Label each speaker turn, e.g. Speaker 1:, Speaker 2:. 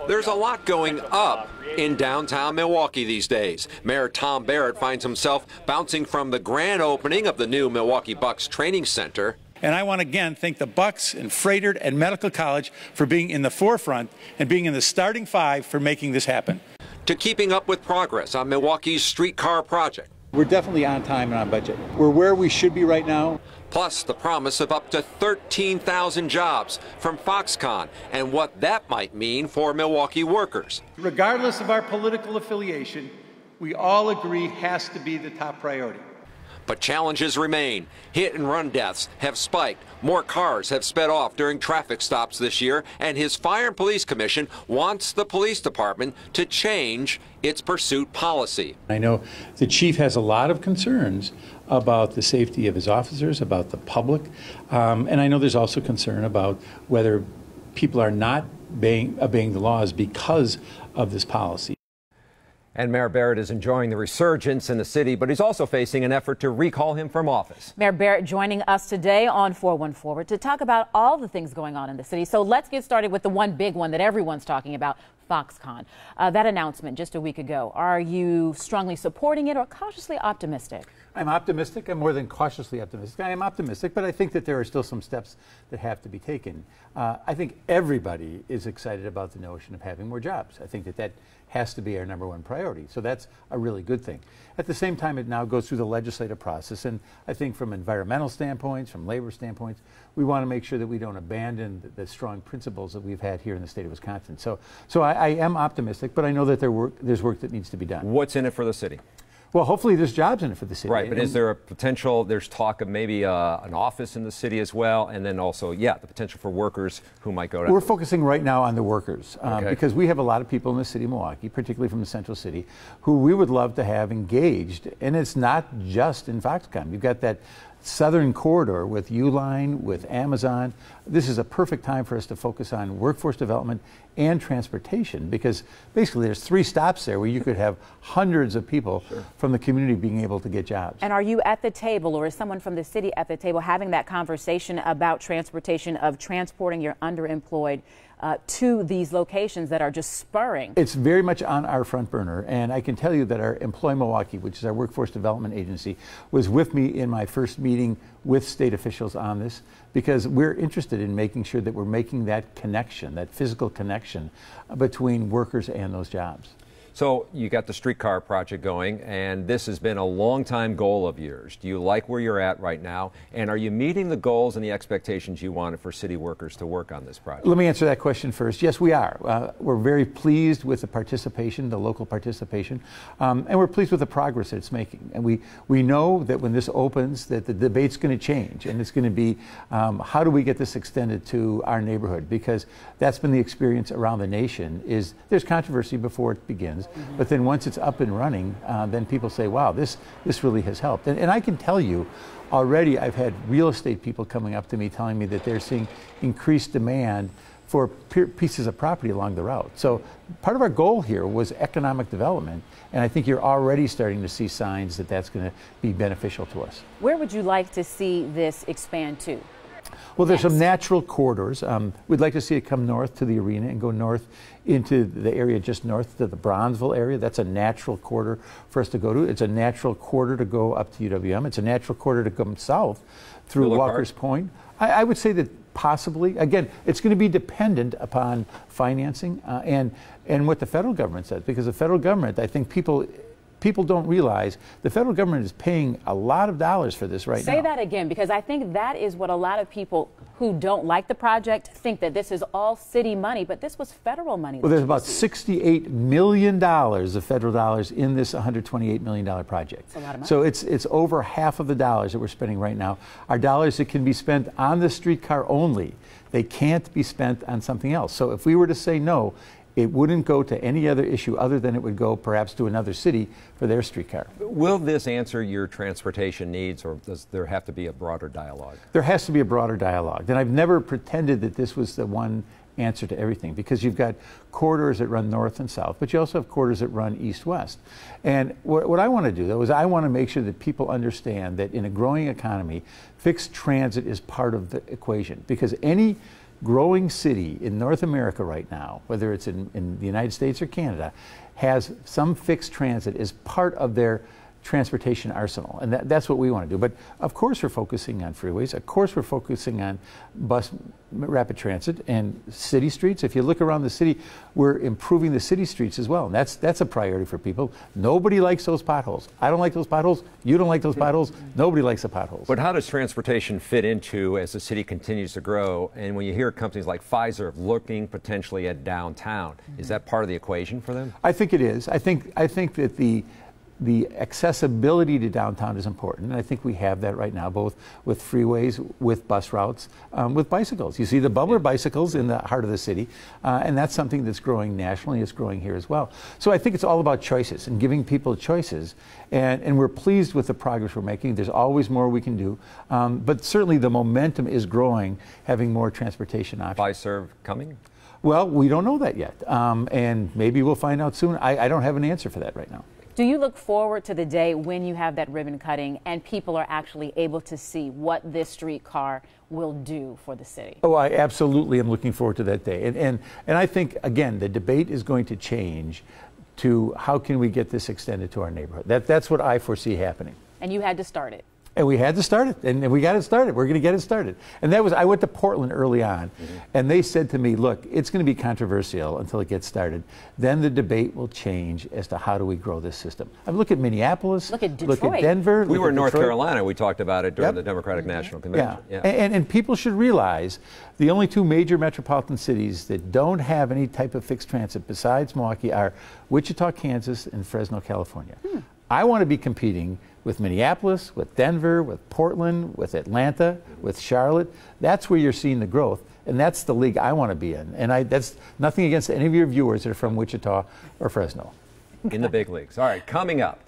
Speaker 1: There's a lot going up in downtown Milwaukee these days. Mayor Tom Barrett finds himself bouncing from the grand opening of the new Milwaukee Bucks Training Center.
Speaker 2: And I want to again thank the Bucks and Freighter and Medical College for being in the forefront and being in the starting five for making this happen.
Speaker 1: To keeping up with progress on Milwaukee's streetcar project.
Speaker 2: We're definitely on time and on budget. We're where we should be right now.
Speaker 1: Plus the promise of up to 13,000 jobs from Foxconn and what that might mean for Milwaukee workers.
Speaker 2: Regardless of our political affiliation, we all agree has to be the top priority.
Speaker 1: But challenges remain. Hit and run deaths have spiked. More cars have sped off during traffic stops this year, and his Fire and Police Commission wants the police department to change its pursuit policy.
Speaker 2: I know the chief has a lot of concerns about the safety of his officers, about the public, and I know there's also concern about whether people are not obeying the laws because of this policy.
Speaker 3: And Mayor Barrett is enjoying the resurgence in the city, but he's also facing an effort to recall him from office.
Speaker 4: Mayor Barrett joining us today on 4-1 Forward to talk about all the things going on in the city. So let's get started with the one big one that everyone's talking about, Foxconn. That announcement just a week ago. Are you strongly supporting it or cautiously optimistic?
Speaker 2: I'm optimistic. I'm more than cautiously optimistic. I am optimistic, but I think that there are still some steps that have to be taken. I think everybody is excited about the notion of having more jobs. I think that that has to be our #1 priority. So that's a really good thing. At the same time, it now goes through the legislative process, and I think from environmental standpoints, from labor standpoints, we want to make sure that we don't abandon the strong principles that we've had here in the state of Wisconsin. So I am optimistic, but I know that there's work that needs to be done.
Speaker 3: What's in it for the city?
Speaker 2: Well, hopefully there's jobs in it for the city.
Speaker 3: Right, but is there a potential, there's talk of maybe an office in the city as well, and then also, the potential for workers who might go to...
Speaker 2: We're focusing right now on the workers, because we have a lot of people in the city of Milwaukee, particularly from the central city, who we would love to have engaged, and it's not just in Foxconn. You've got that southern corridor with Uline, with Amazon. This is a perfect time for us to focus on workforce development and transportation, because basically there's 3 stops there where you could have hundreds of people from the community being able to get jobs.
Speaker 4: And are you at the table, or is someone from the city at the table having that conversation about transportation, of transporting your underemployed to these locations that are just spurring?
Speaker 2: It's very much on our front burner, and I can tell you that our Employ Milwaukee, which is our workforce development agency, was with me in my first meeting with state officials on this, because we're interested in making sure that we're making that connection, that physical connection between workers and those jobs.
Speaker 3: So you got the streetcar project going, and this has been a long-time goal of yours. Do you like where you're at right now? And are you meeting the goals and the expectations you wanted for city workers to work on this project?
Speaker 2: Let me answer that question first. Yes, we are. We're very pleased with the participation, the local participation, and we're pleased with the progress that it's making. And we know that when this opens, that the debate's going to change, and it's going to be how do we get this extended to our neighborhood? Because that's been the experience around the nation. Is there's controversy before it begins. But then once it's up and running, then people say, wow, this really has helped. And I can tell you, already I've had real estate people coming up to me telling me that they're seeing increased demand for pieces of property along the route. So part of our goal here was economic development, and I think you're already starting to see signs that that's going to be beneficial to us.
Speaker 4: Where would you like to see this expand to?
Speaker 2: Well, there's some natural corridors. We'd like to see it come north to the arena and go north into the area just north to the Bronzeville area. That's a natural corridor for us to go to. It's a natural corridor to go up to UWM. It's a natural corridor to come south through Walker's Point. I would say that possibly, again, it's going to be dependent upon financing and what the federal government says, because the federal government, I think people don't realize the federal government is paying a lot of dollars for this right now.
Speaker 4: Say that again, because I think that is what a lot of people who don't like the project think, that this is all city money, but this was federal money.
Speaker 2: Well, there's about $68 million of federal dollars in this $128 million project.
Speaker 4: That's a lot of money.
Speaker 2: So it's over half of the dollars that we're spending right now are dollars that can be spent on the streetcar only. They can't be spent on something else. So if we were to say no, it wouldn't go to any other issue other than it would go perhaps to another city for their streetcar.
Speaker 3: Will this answer your transportation needs, or does there have to be a broader dialogue?
Speaker 2: There has to be a broader dialogue. And I've never pretended that this was the one answer to everything, because you've got corridors that run north and south, but you also have corridors that run east-west. And what I want to do, though, is I want to make sure that people understand that in a growing economy, fixed transit is part of the equation, because any growing city in North America right now, whether it's in the United States or Canada, has some fixed transit as part of their transportation arsenal, and that's what we want to do. But of course we're focusing on freeways, of course we're focusing on bus rapid transit and city streets. If you look around the city, we're improving the city streets as well, and that's a priority for people. Nobody likes those potholes. I don't like those potholes, you don't like those potholes, nobody likes the potholes.
Speaker 3: But how does transportation fit into as the city continues to grow? And when you hear companies like Pfizer looking potentially at downtown, is that part of the equation for them?
Speaker 2: I think it is. I think that the accessibility to downtown is important, and I think we have that right now, both with freeways, with bus routes, with bicycles. You see the bubbler bicycles in the heart of the city, and that's something that's growing nationally. It's growing here as well. So I think it's all about choices and giving people choices, and we're pleased with the progress we're making. There's always more we can do, but certainly the momentum is growing, having more transportation options.
Speaker 3: Pfizer coming?
Speaker 2: Well, we don't know that yet, and maybe we'll find out soon. I don't have an answer for that right now.
Speaker 4: Do you look forward to the day when you have that ribbon cutting and people are actually able to see what this streetcar will do for the city?
Speaker 2: Oh, I absolutely am looking forward to that day. And I think, again, the debate is going to change to how can we get this extended to our neighborhood. That's what I foresee happening.
Speaker 4: And you had to start it.
Speaker 2: And we had to start it, and we got it started. We're going to get it started. And I went to Portland early on, and they said to me, look, it's going to be controversial until it gets started. Then the debate will change as to how do we grow this system. I mean, look at Minneapolis.
Speaker 4: Look at Detroit.
Speaker 2: Look at Denver.
Speaker 3: We were in North
Speaker 2: Detroit.
Speaker 3: Carolina. We talked about it during the Democratic National Convention.
Speaker 2: Yeah. And people should realize the only two major metropolitan cities that don't have any type of fixed transit besides Milwaukee are Wichita, Kansas, and Fresno, California. I want to be competing with Minneapolis, with Denver, with Portland, with Atlanta, with Charlotte. That's where you're seeing the growth, and that's the league I want to be in. And that's nothing against any of your viewers that are from Wichita or Fresno.
Speaker 3: In the big leagues. All right, coming up,